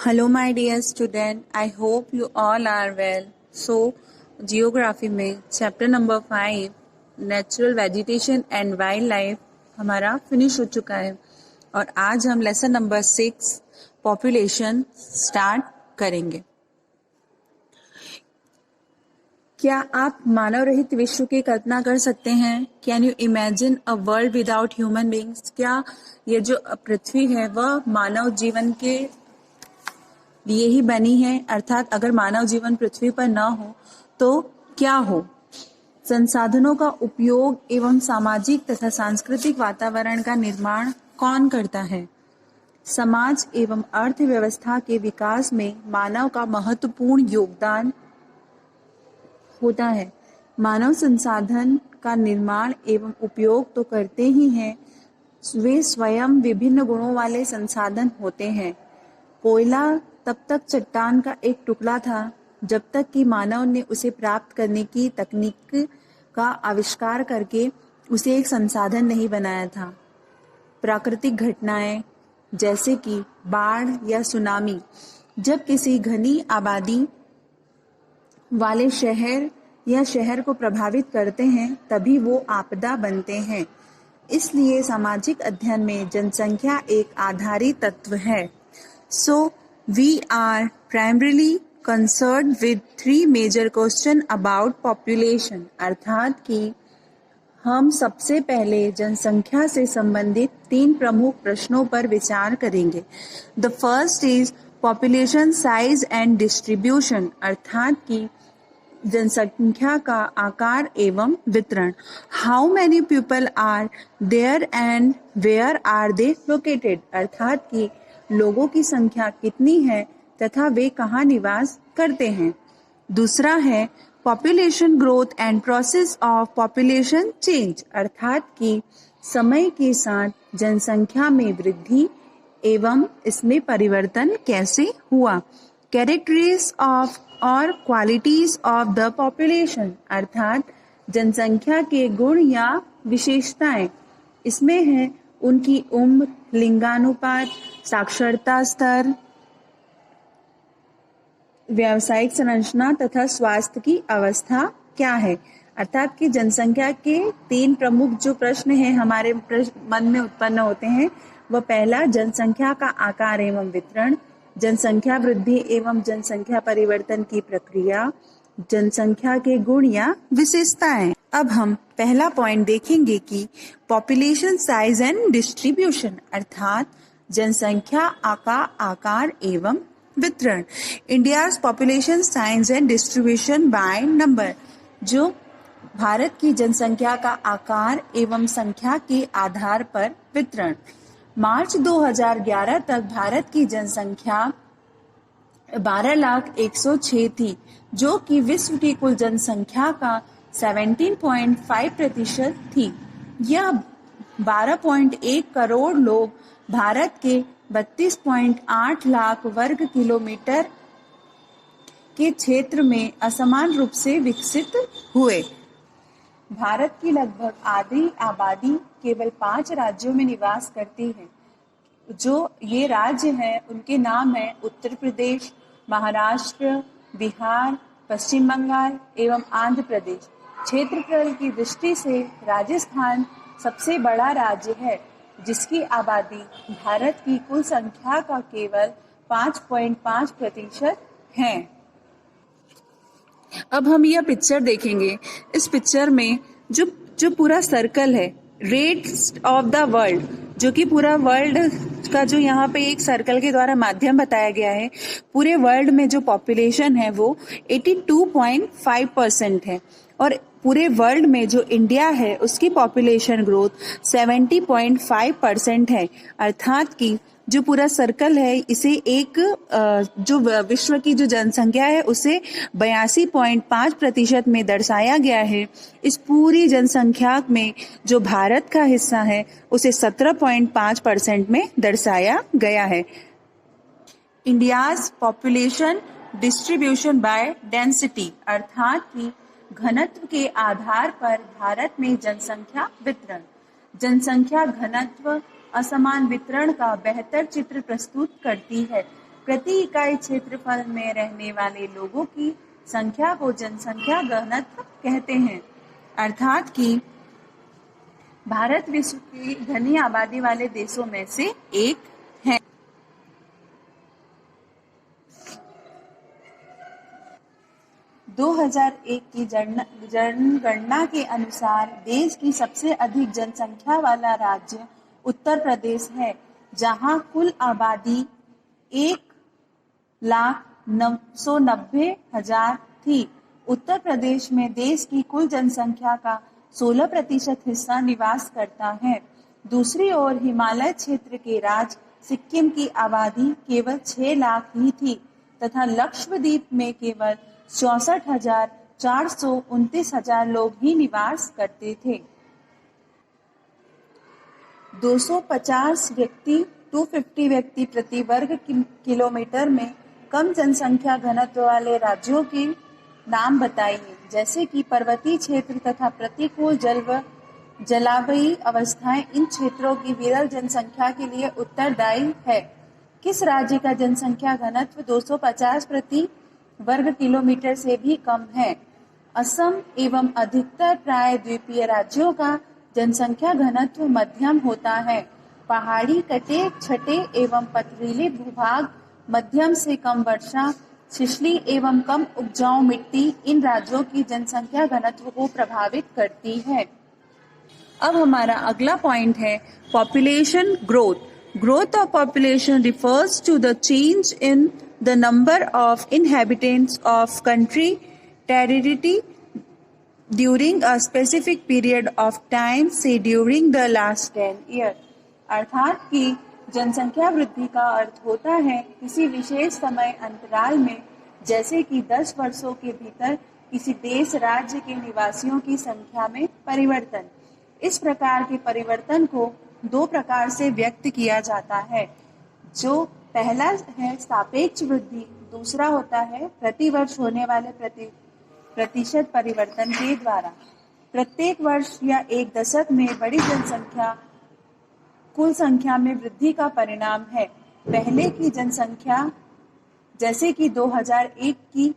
Hello my dear student, I hope you all are well. So, geography में chapter number 5 natural vegetation and wild life हमारा finish हो चुका है और आज हम लेसन नंबर 6 पॉपुलेशन स्टार्ट करेंगे। क्या आप मानव रहित विश्व की कल्पना कर सकते हैं? Can you imagine a world without human beings? क्या ये जो पृथ्वी है वह मानव जीवन के लिए ही बनी है, अर्थात अगर मानव जीवन पृथ्वी पर न हो तो क्या हो? संसाधनों का उपयोग एवं सामाजिक तथा सांस्कृतिक वातावरण का निर्माण कौन करता है? समाज एवं अर्थव्यवस्था के विकास में मानव का महत्वपूर्ण योगदान होता है। मानव संसाधन का निर्माण एवं उपयोग तो करते ही हैं, वे स्वयं विभिन्न गुणों वाले संसाधन होते हैं। कोयला तब तक चट्टान का एक टुकड़ा था जब तक कि मानव ने उसे प्राप्त करने की तकनीक का आविष्कार करके उसे एक संसाधन नहीं बनाया था। प्राकृतिक घटनाएं जैसे कि बाढ़ या सुनामी जब किसी घनी आबादी वाले शहर या शहर को प्रभावित करते हैं तभी वो आपदा बनते हैं। इसलिए सामाजिक अध्ययन में जनसंख्या एक आधारी तत्व है। So, we are primarily concerned with 3 major questions about population, अर्थात कि हम सबसे पहले जनसंख्या से संबंधित 3 प्रमुख प्रश्नों पर विचार करेंगे। The first is population size and distribution, अर्थात कि जनसंख्या का आकार एवं वितरण। How many people are there and where are they located, अर्थात कि लोगों की संख्या कितनी है तथा वे कहाँ निवास करते हैं। दूसरा है population growth and process of population change, अर्थात कि समय के साथ जनसंख्या में वृद्धि एवं इसमें परिवर्तन कैसे हुआ। कैरेक्टरिस्टिक्स ऑफ और क्वालिटीज ऑफ द पॉपुलेशन, अर्थात जनसंख्या के गुण या विशेषताएं। इसमें है उनकी उम्र, लिंगानुपात, साक्षरता स्तर, व्यावसायिक संरचना तथा स्वास्थ्य की अवस्था क्या है। अर्थात कि जनसंख्या के 3 प्रमुख जो प्रश्न हैं हमारे मन में उत्पन्न होते हैं, वह पहला जनसंख्या का आकार एवं वितरण, जनसंख्या वृद्धि एवं जनसंख्या परिवर्तन की प्रक्रिया, जनसंख्या के गुण या विशेषताएं। अब हम पहला पॉइंट देखेंगे कि पॉपुलेशन साइज एंड डिस्ट्रीब्यूशन, अर्थात जनसंख्या का आकार एवं वितरण। India's population size and distribution by number, जो भारत की जनसंख्या का आकार एवं संख्या के आधार पर वितरण। मार्च 2011 तक भारत की जनसंख्या 12,01,06 थी, जो कि विश्व की कुल जनसंख्या का 17.5% थी। यह 12.1 करोड़ लोग भारत के 32.8 लाख वर्ग किलोमीटर के क्षेत्र में असमान रूप से विकसित हुए। भारत की लगभग आधी आबादी केवल 5 राज्यों में निवास करती है। जो ये राज्य हैं उनके नाम है उत्तर प्रदेश, महाराष्ट्र, बिहार, पश्चिम बंगाल एवं आंध्र प्रदेश। क्षेत्रफल की दृष्टि से राजस्थान सबसे बड़ा राज्य है, जिसकी आबादी भारत की कुल संख्या का केवल 5.5% है। अब हम यह पिक्चर देखेंगे। इस पिक्चर में जो पूरा सर्कल है, रेट्स ऑफ द वर्ल्ड, जो कि पूरा वर्ल्ड का जो यहाँ पे एक सर्कल के द्वारा माध्यम बताया गया है, पूरे वर्ल्ड में जो पॉपुलेशन है वो 82.5% है और पूरे वर्ल्ड में जो इंडिया है उसकी पॉपुलेशन ग्रोथ 70.5% है। अर्थात कि जो पूरा सर्कल है इसे एक जो विश्व की जो जनसंख्या है उसे 82.5% में दर्शाया गया है। इस पूरी जनसंख्या में जो भारत का हिस्सा है उसे 17.5% में दर्शाया गया है। India's population distribution by density, अर्थात कि घनत्व के आधार पर भारत में जनसंख्या वितरण। जनसंख्या घनत्व असमान वितरण का बेहतर चित्र प्रस्तुत करती है। प्रति इकाई क्षेत्रफल में रहने वाले लोगों की संख्या को जनसंख्या घनत्व कहते हैं। अर्थात कि भारत विश्व की घनी आबादी वाले देशों में से एक है। दो 2001 की जनगणना के अनुसार देश की सबसे अधिक जनसंख्या वाला राज्य उत्तर प्रदेश है, जहां कुल आबादी 1,990,000 थी। उत्तर प्रदेश में देश की कुल जनसंख्या का 16% हिस्सा निवास करता है। दूसरी ओर हिमालय क्षेत्र के राज्य सिक्किम की आबादी केवल 6 लाख ही थी तथा लक्षद्वीप में केवल 64,429 लोग ही निवास करते थे। 250 व्यक्ति प्रति वर्ग किलोमीटर में कम जनसंख्या घनत्व वाले राज्यों के नाम बताइए, जैसे कि पर्वतीय क्षेत्र तथा प्रतिकूल जलवायु अवस्थाएं इन क्षेत्रों की विरल जनसंख्या के लिए उत्तरदायी है। किस राज्य का जनसंख्या घनत्व 250 प्रति वर्ग किलोमीटर से भी कम है? असम एवं अधिकतर प्रायद्वीपीय राज्यों का जनसंख्या घनत्व मध्यम होता है। पहाड़ी कटे छटे एवं पथरीले भूभाग, मध्यम से कम वर्षा, छिछली एवं कम उपजाऊ मिट्टी इन राज्यों की जनसंख्या घनत्व को प्रभावित करती है। अब हमारा अगला पॉइंट है population growth. Growth of population refers to the change in the number of inhabitants of country territory during a specific period of time, say during the last 10 years। अर्थात कि जनसंख्या वृद्धि का अर्थ होता है किसी विशेष समय अंतराल में, जैसे कि 10 वर्षों के भीतर किसी देश राज्य के निवासियों की संख्या में परिवर्तन। इस प्रकार के परिवर्तन को 2 प्रकार से व्यक्त किया जाता है। जो पहला है सापेक्ष वृद्धि, दूसरा होता है प्रतिवर्ष होने वाले प्रतिशत परिवर्तन के द्वारा। प्रत्येक वर्ष या एक दशक में बड़ी जनसंख्या कुल संख्या में वृद्धि का परिणाम है। पहले की जनसंख्या जैसे कि 2001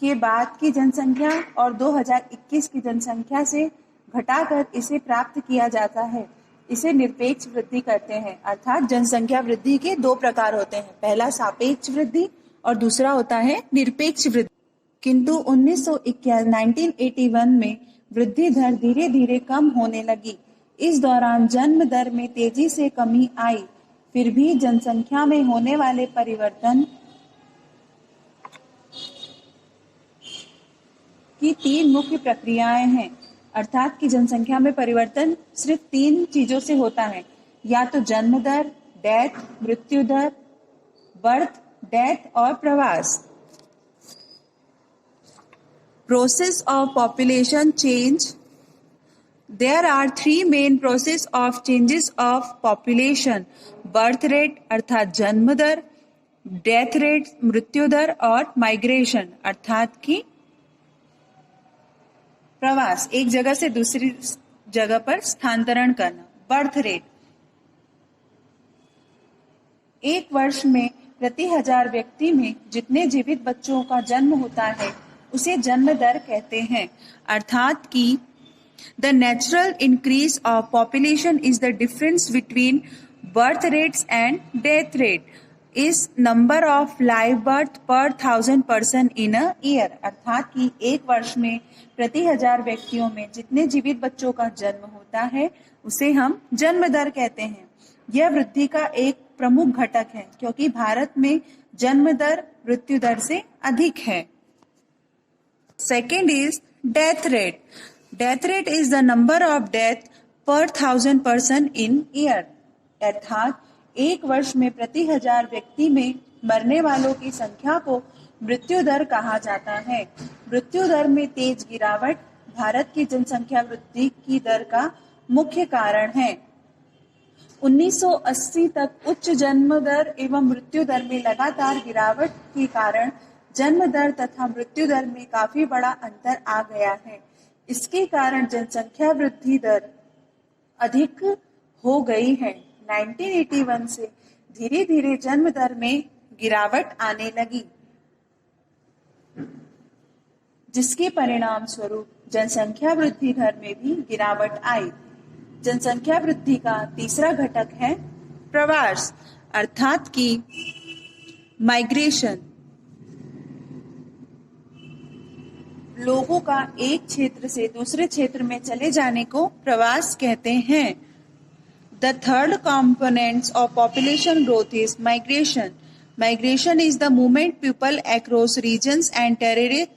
के बाद की जनसंख्या और 2021 की जनसंख्या से घटाकर इसे प्राप्त किया जाता है। इसे निरपेक्ष वृद्धि कहते हैं। अर्थात जनसंख्या वृद्धि के 2 प्रकार होते हैं, पहला सापेक्ष वृद्धि और दूसरा होता है निरपेक्ष वृद्धि। किंतु 1981 में वृद्धि दर धीरे धीरे कम होने लगी। इस दौरान जन्म दर में तेजी से कमी आई। फिर भी जनसंख्या में होने वाले परिवर्तन की 3 मुख्य प्रक्रियाएं हैं। अर्थात कि जनसंख्या में परिवर्तन सिर्फ 3 चीजों से होता है, या तो जन्म दर, डेथ, मृत्यु दर, बर्थ, डेथ और प्रवास। Process of population change. There are 3 main process of changes of population: birth rate अर्थात जन्म दर, डेथ रेट मृत्यु दर और माइग्रेशन अर्थात कि प्रवास, एक जगह से दूसरी जगह पर स्थानांतरण करना। बर्थ रेट, एक वर्ष में प्रति 1000 व्यक्ति में जितने जीवित बच्चों का जन्म होता है उसे जन्म दर कहते हैं। अर्थात कि the natural increase of population is the difference between birth rates and death rate is number of live birth per 1000 person in a year। अर्थात कि एक वर्ष में प्रति 1000 व्यक्तियों में जितने जीवित बच्चों का जन्म होता है उसे हम जन्म दर कहते हैं। यह वृद्धि का एक प्रमुख घटक है क्योंकि भारत में जन्म दर मृत्यु दर से अधिक है। Second is death rate. Death rate is the number of death पर 1000 पर्सन इन ईयर। अर्थात एक वर्ष में प्रति 1000 व्यक्ति में मरने वालों की संख्या को मृत्यु दर कहा जाता है। मृत्यु दर में तेज गिरावट भारत की जनसंख्या वृद्धि की दर का मुख्य कारण है। 1980 तक उच्च जन्म दर एवं मृत्यु दर में लगातार गिरावट के कारण जन्म दर तथा मृत्यु दर में काफी बड़ा अंतर आ गया है। इसके कारण जनसंख्या वृद्धि दर अधिक हो गई है। 1981 से धीरे धीरे जन्म दर में गिरावट आने लगी, जिसके परिणाम स्वरूप जनसंख्या वृद्धि दर में भी गिरावट आई। जनसंख्या वृद्धि का तीसरा घटक है प्रवास, अर्थात कि माइग्रेशन। लोगों का एक क्षेत्र से दूसरे क्षेत्र में चले जाने को प्रवास कहते हैं। The third component of population growth is migration. Migration is the movement people across regions and territories.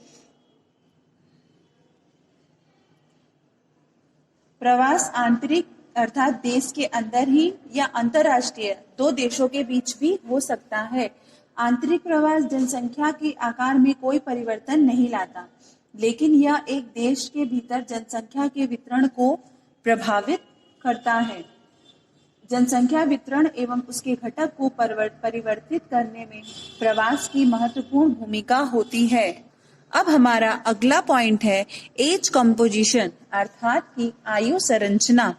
प्रवास आंतरिक अर्थात देश के अंदर ही या अंतरराष्ट्रीय दो देशों के बीच भी हो सकता है। आंतरिक प्रवास जनसंख्या के आकार में कोई परिवर्तन नहीं लाता, लेकिन यह एक देश के भीतर जनसंख्या के वितरण को प्रभावित करता है। जनसंख्या वितरण एवं उसके घटक को परिवर्तित करने में प्रवास की महत्वपूर्ण भूमिका होती है। अब हमारा अगला पॉइंट है एज कंपोजिशन, अर्थात कि आयु संरचना।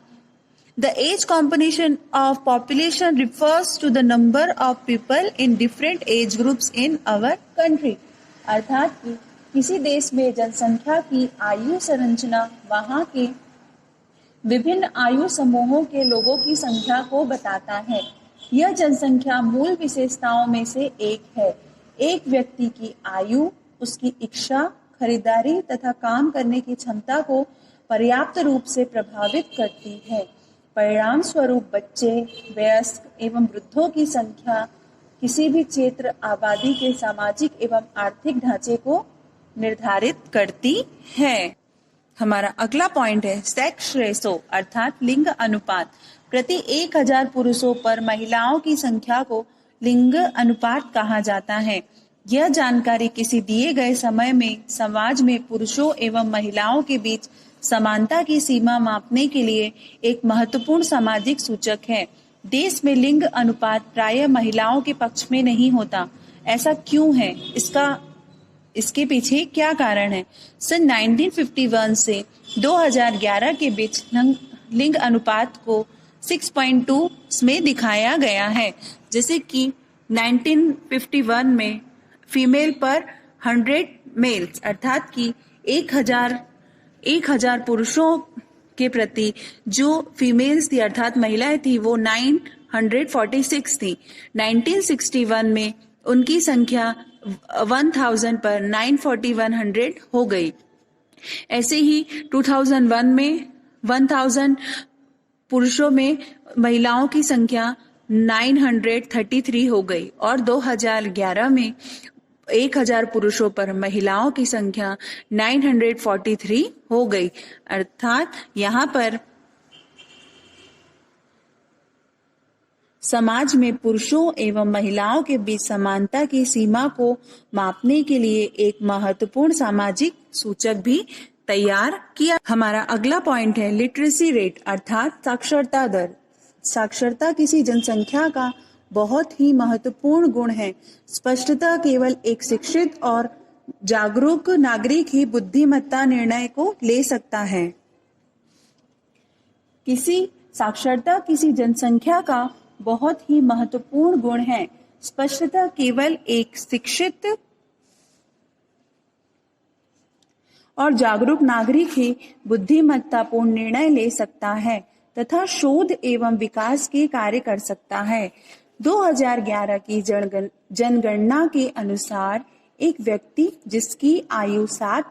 The age composition of population refers to the number of people in different age groups in our country. अर्थात कि किसी देश में जनसंख्या की आयु संरचना वहाँ के विभिन्न आयु समूहों के लोगों की संख्या को बताता है। यह जनसंख्या मूल विशेषताओं में से एक है। एक व्यक्ति की आयु उसकी इच्छा, खरीदारी तथा काम करने की क्षमता को पर्याप्त रूप से प्रभावित करती है। परिणाम स्वरूप बच्चे, वयस्क एवं वृद्धों की संख्या किसी भी क्षेत्र आबादी के सामाजिक एवं आर्थिक ढांचे को निर्धारित करती है। हमारा अगला पॉइंट है सेक्स रेशो, अर्थात लिंग अनुपात। प्रति 1000 पुरुषों पर महिलाओं की संख्या को लिंग अनुपात कहा जाता है। यह जानकारी किसी दिए गए समय में समाज में पुरुषों एवं महिलाओं के बीच समानता की सीमा मापने के लिए एक महत्वपूर्ण सामाजिक सूचक है। देश में लिंग अनुपात प्रायः महिलाओं के पक्ष में नहीं होता। ऐसा क्यों है? इसके पीछे क्या कारण है? सन 1951 से 2011 के बीच लिंग अनुपात को 6.2 में दिखाया गया है। जैसे कि 1951 में फीमेल पर 100 मेल्स, अर्थात कि 1000 पुरुषों के प्रति जो फीमेल्स थी अर्थात महिलाएं थी वो 946 थी। 1961 में उनकी संख्या 1000 पर 941 हो गई। ऐसे ही 2001 में 1000 पुरुषों में महिलाओं की संख्या 933 हो गई और 2011 में 1000 पुरुषों पर महिलाओं की संख्या 943 हो गई। अर्थात यहाँ पर समाज में पुरुषों एवं महिलाओं के बीच समानता की सीमा को मापने के लिए एक महत्वपूर्ण सामाजिक सूचक भी तैयार किया। हमारा अगला पॉइंट है लिटरेसी रेट, अर्थात साक्षरता दर। साक्षरता किसी जनसंख्या का बहुत ही महत्वपूर्ण गुण है। स्पष्टतः केवल एक शिक्षित और जागरूक नागरिक ही बुद्धिमत्ता निर्णय को ले सकता है। साक्षरता किसी जनसंख्या का बहुत ही महत्वपूर्ण गुण है। स्पष्टतः केवल एक शिक्षित और जागरूक नागरिक ही बुद्धिमत्तापूर्ण निर्णय ले सकता है तथा शोध एवं विकास के कार्य कर सकता है। 2011 की जनगणना के अनुसार एक व्यक्ति जिसकी आयु 60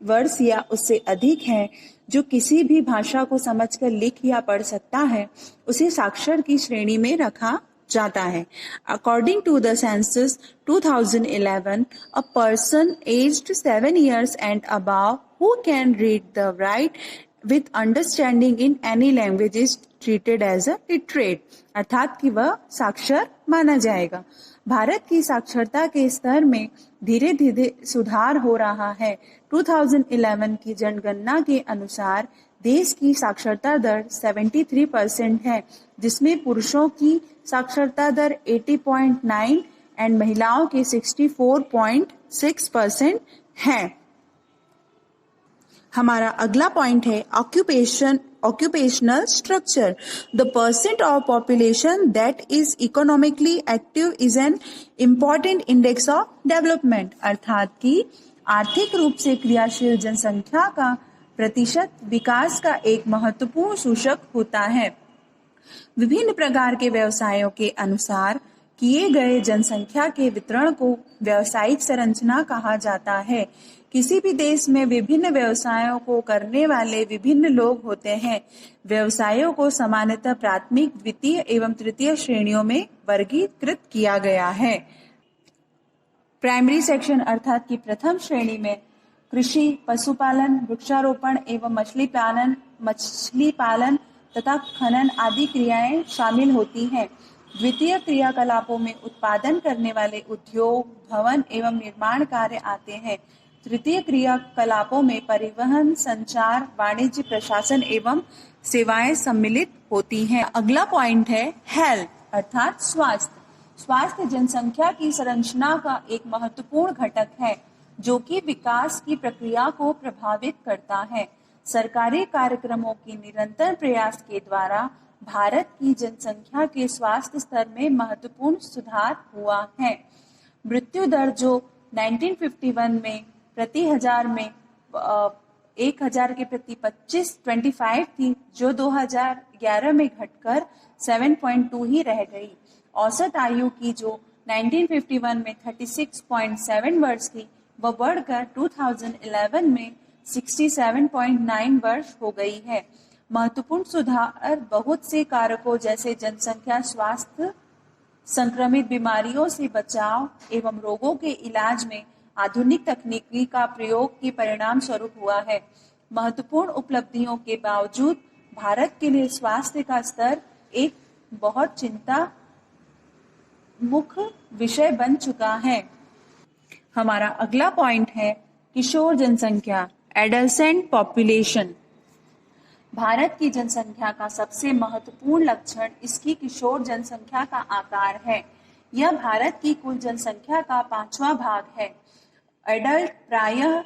वर्ष या उससे अधिक है, जो किसी भी भाषा को समझकर लिख या पढ़ सकता है, उसे साक्षर की श्रेणी में रखा जाता है। According to the census 2011, a person aged 7 years and above who can read the write with understanding in any language is treated as a literate, अर्थात कि वह साक्षर माना जाएगा। भारत की साक्षरता के स्तर में धीरे धीरे सुधार हो रहा है। 2011 की जनगणना के अनुसार देश की साक्षरता दर 73% है, जिसमें पुरुषों की साक्षरता दर 80.9 एंड महिलाओं की 64.6% है। हमारा अगला पॉइंट है occupation occupational structure. The percent of population that is economically active is an important index of development. अर्थात कि आर्थिक रूप से क्रियाशील जनसंख्या का प्रतिशत विकास का एक महत्वपूर्ण सूचक होता है। विभिन्न प्रकार के व्यवसायों के अनुसार किए गए जनसंख्या के वितरण को व्यावसायिक संरचना कहा जाता है। किसी भी देश में विभिन्न व्यवसायों को करने वाले विभिन्न लोग होते हैं। व्यवसायों को सामान्यतः प्राथमिक, द्वितीय एवं तृतीय श्रेणियों में वर्गीकृत किया गया है। प्राइमरी सेक्शन अर्थात कि प्रथम श्रेणी में कृषि, पशुपालन, वृक्षारोपण एवं मछली पालन तथा खनन आदि क्रियाएं शामिल होती हैं। द्वितीय क्रियाकलापों में उत्पादन करने वाले उद्योग, भवन एवं निर्माण कार्य आते हैं। तृतीय क्रियाकलापों में परिवहन, संचार, वाणिज्य, प्रशासन एवं सेवाएं सम्मिलित होती हैं। अगला पॉइंट है हेल्थ अर्थात स्वास्थ्य। स्वास्थ्य जनसंख्या की संरचना का एक महत्वपूर्ण घटक है जो कि विकास की प्रक्रिया को प्रभावित करता है। सरकारी कार्यक्रमों की निरंतर प्रयास के द्वारा भारत की जनसंख्या के स्वास्थ्य स्तर में महत्वपूर्ण सुधार हुआ है। मृत्यु दर जो 1951 में प्रति हजार में 1000 के प्रति 25 थी, जो 2011 में घटकर 7.2 ही रह गई। औसत आयु की जो 1951 में 36.7 वर्ष थी, वह बढ़कर 2011 में 67.9 वर्ष हो गई है। महत्वपूर्ण सुधार बहुत से कारकों जैसे जनसंख्या, स्वास्थ्य, संक्रमित बीमारियों से बचाव एवं रोगों के इलाज में आधुनिक तकनीकी का प्रयोग के परिणाम स्वरूप हुआ है। महत्वपूर्ण उपलब्धियों के बावजूद भारत के लिए स्वास्थ्य का स्तर एक बहुत चिंता मुख्य विषय बन चुका है। हमारा अगला पॉइंट है किशोर जनसंख्या, एडolescent पॉपुलेशन। भारत की जनसंख्या का सबसे महत्वपूर्ण लक्षण इसकी किशोर जनसंख्या का आकार है। यह भारत की कुल जनसंख्या का 5वां भाग है। एडल्ट प्रायः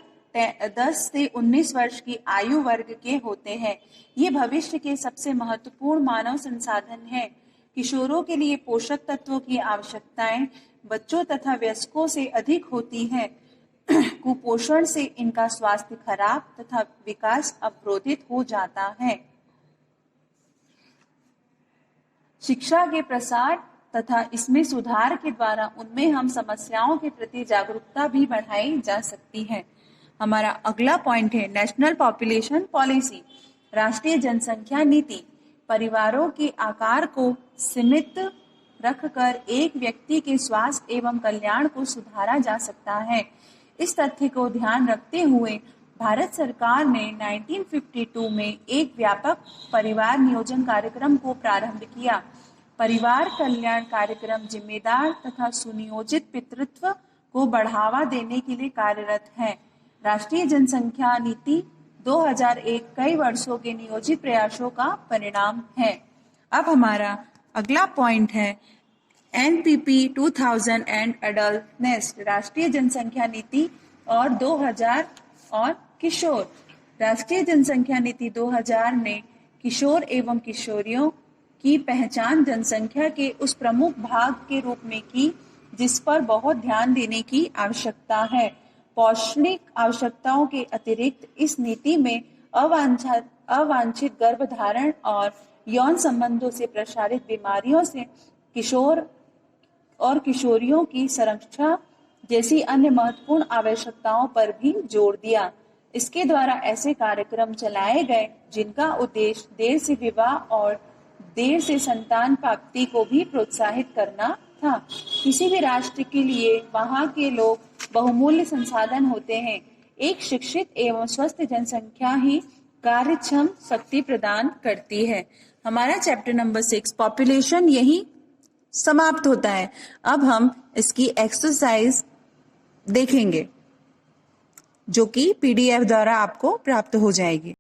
10 से 19 वर्ष की आयु वर्ग के होते हैं। ये भविष्य के सबसे महत्वपूर्ण मानव संसाधन हैं। किशोरों के लिए पोषक तत्वों की आवश्यकताएं बच्चों तथा वयस्कों से अधिक होती हैं। कुपोषण से इनका स्वास्थ्य खराब तथा विकास अवरोधित हो जाता है। शिक्षा के प्रसार तथा इसमें सुधार के द्वारा उनमें हम समस्याओं के प्रति जागरूकता भी बढ़ाई जा सकती है। हमारा अगला पॉइंट है नेशनल पॉपुलेशन पॉलिसी, राष्ट्रीय जनसंख्या नीति। परिवारों के आकार को सीमित रखकर एक व्यक्ति के स्वास्थ्य एवं कल्याण को सुधारा जा सकता है। इस तथ्य को ध्यान रखते हुए भारत सरकार ने 1952 में एक व्यापक परिवार नियोजन कार्यक्रम को प्रारंभ किया। परिवार कल्याण कार्यक्रम जिम्मेदार तथा सुनियोजित पितृत्व को बढ़ावा देने के लिए कार्यरत है। राष्ट्रीय जनसंख्या नीति 2001 कई वर्षों के नियोजित प्रयासों का परिणाम है। अब हमारा अगला पॉइंट है NPP 2000 एंड एडल्टनेस, राष्ट्रीय जनसंख्या नीति और 2000 और किशोर। राष्ट्रीय जनसंख्या नीति 2000 ने किशोर एवं किशोरियों की पहचान जनसंख्या के उस प्रमुख भाग के रूप में की जिस पर बहुत ध्यान देने की आवश्यकता है। पौष्टिक आवश्यकताओं के अतिरिक्त इस नीति में अवांछित गर्भधारण और यौन संबंधों से प्रसारित बीमारियों से किशोर और किशोरियों की संरक्षा जैसी अन्य महत्वपूर्ण आवश्यकताओं पर भी जोर दिया। इसके द्वारा ऐसे कार्यक्रम चलाए गए जिनका उद्देश्य देर से विवाह और देर से संतान प्राप्ति को भी प्रोत्साहित करना था। किसी भी राष्ट्र के लिए वहाँ के लोग बहुमूल्य संसाधन होते हैं। एक शिक्षित एवं स्वस्थ जनसंख्या ही कार्यक्षम शक्ति प्रदान करती है। हमारा चैप्टर नंबर 6 पॉपुलेशन यही समाप्त होता है। अब हम इसकी एक्सरसाइज देखेंगे जो कि PDF द्वारा आपको प्राप्त हो जाएगी।